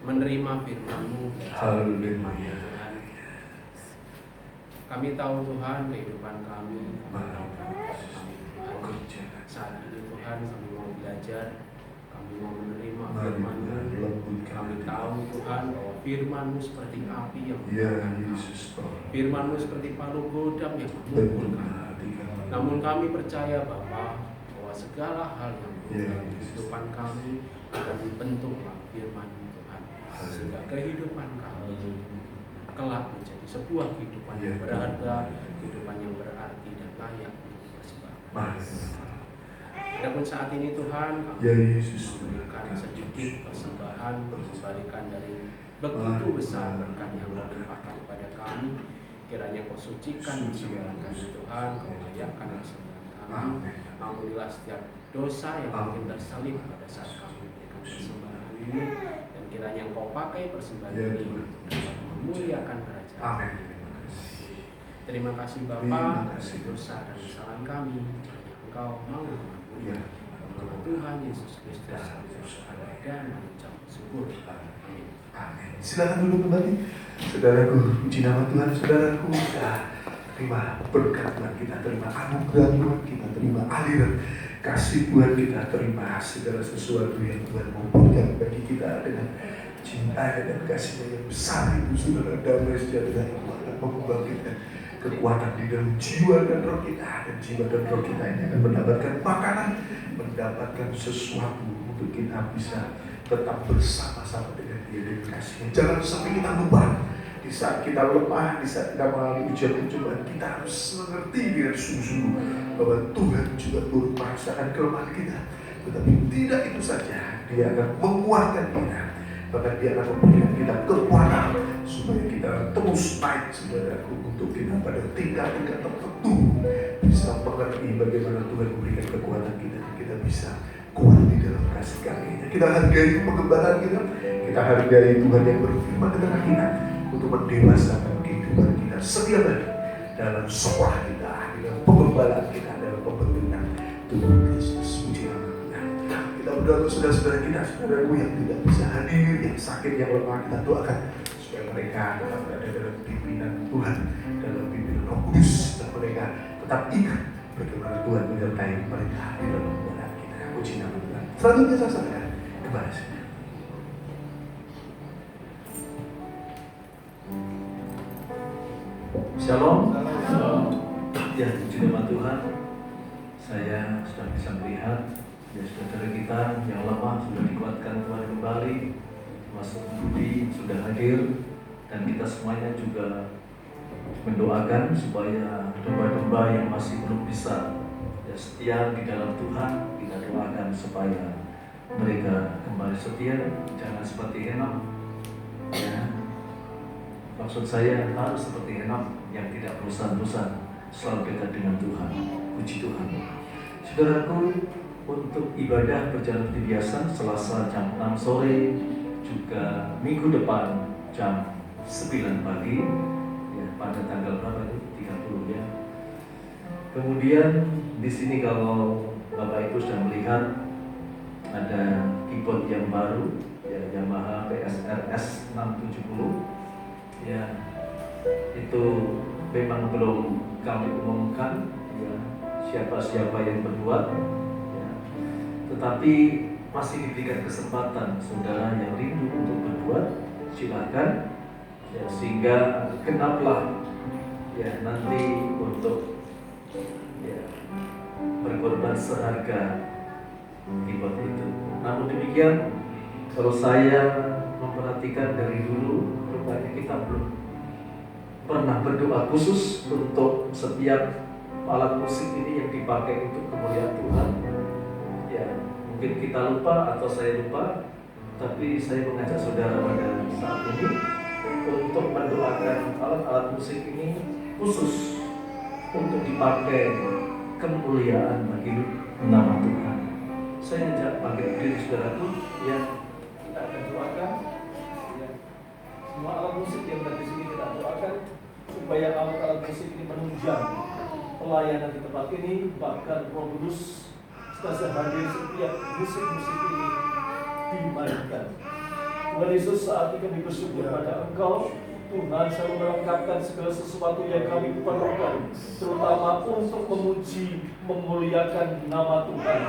Menerima firman-Mu. Haleluya. Tuhan. Kami tahu Tuhan kehidupan kami. Kami tahu kami Tuhan. Saat ini Tuhan kami mau belajar. Kami mau menerima firman-Mu. Kami tahu Tuhan bahwa firman-Mu seperti api yang membakar. Firman-Mu seperti palu godam yang mengumpulkan. Namun kami percaya Bapa bahwa segala hal yang dalam kehidupan kami akan dibentuk oleh firman-Mu Tuhan. Sehingga kehidupan kami kelak menjadi sebuah kehidupan yang berharga, kehidupan yang berarti dan layak untuk dipersembahkan. Adapun saat ini Tuhan, kami memberikan sedikit persembahan, mengembalikan dari begitu besar berkat yang Kau limpahkan kepada kami. Kiranya Kau sucikan persembahan kami Tuhan, Kau layakkan persembahan kami. Ampunilah setiap dosa yang mungkin terselip pada saat kami memberikan persembahan ini, dan kiranya Kau pakai persembahan ini untuk dapat memuliakan kerajaan. Amin. Terima kasih Bapa atas dosa dan kesalahan kami. Engkau mau mengampuni. Dalam Tuhan Yesus Kristus ada dan mengucap syukur. Amin. Amin. Silakan duduk kembali. Saudaraku, puji nama Tuhan. Saudaraku, terima berkat Tuhan kita, terima anugerah Tuhan kita, terima aliran kasih Tuhan kita, terima segala sesuatu yang Tuhan mau berikan bagi kita dengan cinta dan kasih yang besar itu, saudara. Damai sejahtera yang akan membangkitkan kekuatan di dalam jiwa dan roh kita, dan jiwa dan roh kita ini akan mendapatkan makanan, mendapatkan sesuatu untuk kita bisa tetap bersama-sama dengan Dia dan kasihnya. Jangan sampai kita lupa di saat kita lemah, di saat kita mengalami ujian dan cobaan, kita harus mengerti dengan sungguh-sungguh bahwa Tuhan juga turut merasakan kelemahan kita. Tetapi tidak itu saja, Dia akan menguatkan kita. Bahkan Dia akan memberikan kita kekuatan supaya kita terus naik, saudaraku, untuk kita pada tingkat-tingkat tertentu bisa mengerti bagaimana Tuhan memberikan kekuatan kita, dan kita bisa kuat di dalam kasih karunia. Kita hargai pengembalaan kita, kita hargai Tuhan yang berfirman di tengah kita untuk mendewasakan kehidupan kita setiap hari dalam sekolah kita, dalam pengembalaan kita, dalam pembentukan tubuh Kristus. Puji nama Tuhan. Kita berdoa untuk saudara-saudara kita, saudaraku yang tidak bisa hadir, yang sakit, yang lemah, kita doakan supaya mereka tetap berada dalam pimpinan Tuhan, dalam pimpinan Roh Kudus, dan mereka tetap ingat bagaimana Tuhan menyertai mereka di dalam pembelaan kita. Puji nama Tuhan. Selanjutnya saya sampaikan kepada saya. Shalom. Ya, puji nama Tuhan. Saya sudah bisa melihat ya saudara kita yang lemah sudah dikuatkan Tuhan kembali. Mas Budi sudah hadir, dan kita semuanya juga mendoakan supaya domba-domba yang masih belum bisa ya setia di dalam Tuhan, kita doakan supaya mereka kembali setia, jangan seperti Henok. Ya, maksud saya harus seperti Henok yang tidak bosan-bosan, selalu dekat dengan Tuhan. Puji Tuhan. Saudaraku, untuk ibadah berjalan seperti biasa, Selasa jam 6 sore, juga minggu depan jam 9 pagi, ya, pada tanggal berapa itu? 30 ya. Kemudian di sini kalau Bapak Ibu sudah melihat ada keyboard yang baru, ya, Yamaha PSRS 670, ya, itu memang belum kami umumkan, ya, siapa-siapa yang berbuat, ya, tetapi masih diberikan kesempatan saudara yang rindu untuk berbuat, silakan, ya, sehingga genaplah ya nanti untuk ya berkorban seharga keyboard itu. Namun demikian, kalau saya memperhatikan dari dulu, rupanya kita belum pernah berdoa khusus untuk setiap alat musik ini yang dipakai untuk kemuliaan Tuhan. Ya, mungkin kita lupa atau saya lupa, tapi saya mengajak saudara pada saat ini untuk mendoakan alat-alat musik ini khusus untuk dipakai kemuliaan bagi nama Tuhan. Saya ajak panggil diri saudaraku, ya, kita akan doakan, ya, semua alat musik yang ada di sini kita doakan supaya alat-alat musik ini menunjang pelayanan di tempat ini, bahkan Roh Kudus senantiasa hadir setiap musik-musik ini dimainkan. Tuhan Yesus, saat ini kami bersyukur pada Engkau. Tuhan selalu melengkapkan segala sesuatu yang kami perlukan, terutama untuk memuji, memuliakan nama Tuhan,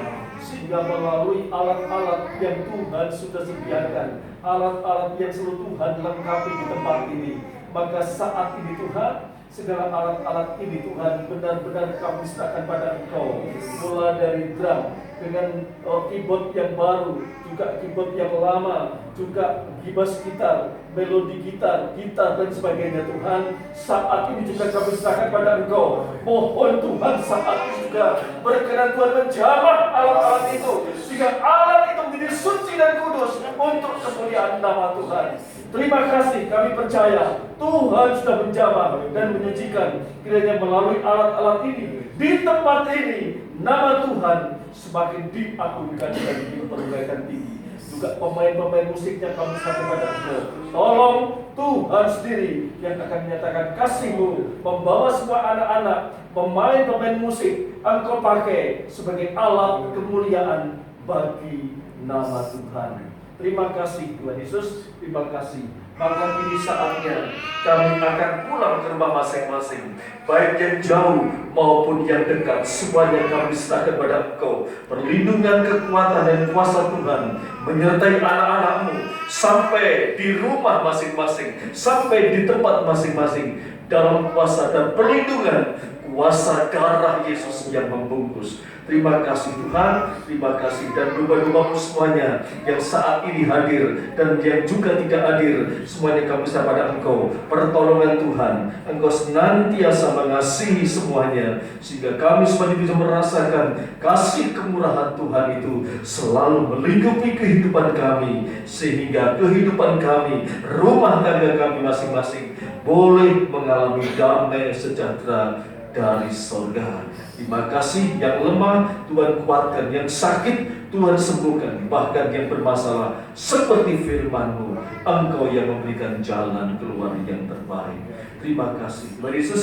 sehingga melalui alat-alat yang Tuhan sudah sediakan, alat-alat yang selalu Tuhan lengkapi di tempat ini, maka saat ini Tuhan, segala alat-alat ini Tuhan benar-benar kami serahkan pada Engkau, mulai dari drum dengan keyboard yang baru, juga keyboard yang lama, juga gimbal gitar, melodi gitar dan sebagainya. Tuhan, saat ini juga kami serahkan pada Engkau. Mohon Tuhan saat ini juga berkenan Tuhan menjamah alat-alat itu, sehingga alat itu menjadi suci dan kudus untuk kemuliaan nama Tuhan. Terima kasih, kami percaya Tuhan sudah menjamah dan menyucikan. Kiranya melalui alat-alat ini, di tempat ini, nama Tuhan semakin diagungkan dan dipermuliakan tinggi. Juga pemain-pemain musiknya kami serahkan pada Engkau. Tolong Tuhan sendiri yang akan menyatakan kasih-Mu, membawa semua anak-anak, pemain-pemain musik, Engkau pakai sebagai alat kemuliaan bagi nama Tuhan. Terima kasih Tuhan Yesus, terima kasih. Maka ini saatnya kami akan pulang ke rumah masing-masing, baik yang jauh maupun yang dekat, semuanya kami serahkan pada Engkau. Perlindungan, kekuatan dan kuasa Tuhan menyertai anak-anak-Mu sampai di rumah masing-masing, sampai di tempat masing-masing, dalam kuasa dan perlindungan kuasa darah Yesus yang membungkus. Terima kasih Tuhan, terima kasih, dan domba-domba-Mu semuanya yang saat ini hadir dan yang juga tidak hadir, semuanya kami serahkan pada Engkau. Pertolongan Tuhan, Engkau senantiasa mengasihi semuanya, sehingga kami semuanya bisa merasakan kasih kemurahan Tuhan itu selalu melingkupi kehidupan kami, sehingga kehidupan kami, rumah tangga kami masing-masing boleh mengalami damai sejahtera dari surga. Terima kasih, yang lemah Tuhan kuatkan, yang sakit Tuhan sembuhkan, bahkan yang bermasalah seperti firman-Mu, Engkau yang memberikan jalan keluar yang terbaik. Terima kasih Tuhan Yesus.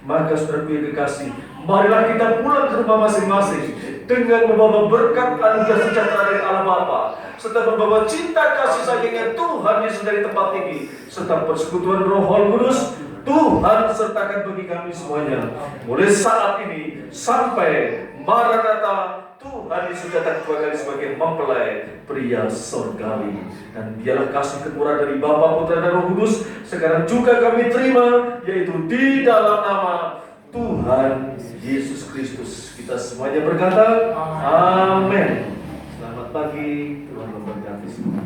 Maka saudara yang kekasih, marilah kita pulang ke rumah masing-masing dengan membawa berkat anugerah sejahtera dari Allah Bapa, serta membawa cinta kasih sayangnya Tuhan Yesus dari tempat ini, serta persekutuan Roh Kudus Tuhan sertakan bagi kami semuanya, mulai saat ini sampai Maranatha. Tuhan Yesus datang dua kali sebagai mempelai pria surgawi, dan biarlah kasih kemurahan dari Bapa, Putra dan Roh Kudus sekarang juga kami terima, yaitu di dalam nama Tuhan Yesus Kristus. Kita semuanya berkata amin. Selamat pagi, Tuhan memberkati semua.